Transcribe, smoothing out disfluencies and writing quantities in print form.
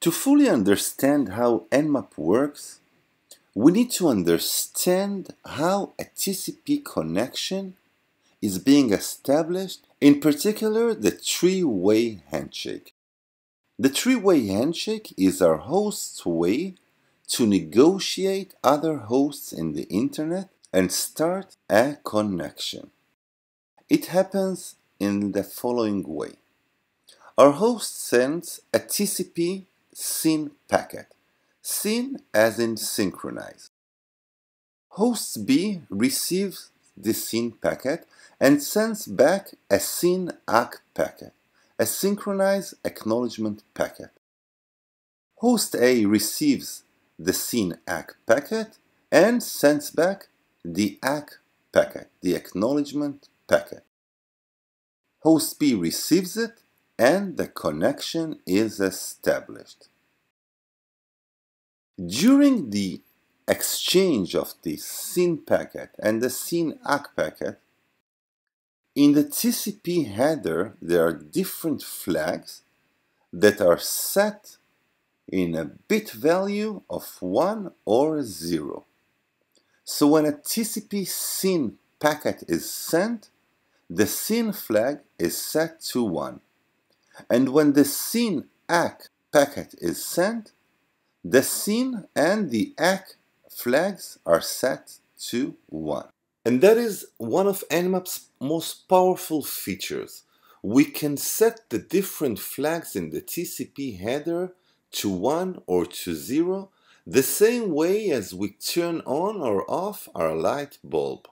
To fully understand how Nmap works, we need to understand how a TCP connection is being established, in particular the three-way handshake. The three-way handshake is our host's way to negotiate other hosts in the internet and start a connection. It happens in the following way. Our host sends a TCP SYN packet, SYN as in synchronize. Host B receives the SYN packet and sends back a SYN ACK packet, a synchronized acknowledgement packet. Host A receives the SYN ACK packet and sends back the ACK packet, the acknowledgement packet. Host B receives it and the connection is established. During the exchange of the SYN packet and the SYN ACK packet, in the TCP header there are different flags that are set in a bit value of 1 or 0. So when a TCP SYN packet is sent, the SYN flag is set to 1. And when the SYN ACK packet is sent, the SYN and the ACK flags are set to 1. And that is one of Nmap's most powerful features. We can set the different flags in the TCP header to 1 or to 0, the same way as we turn on or off our light bulb.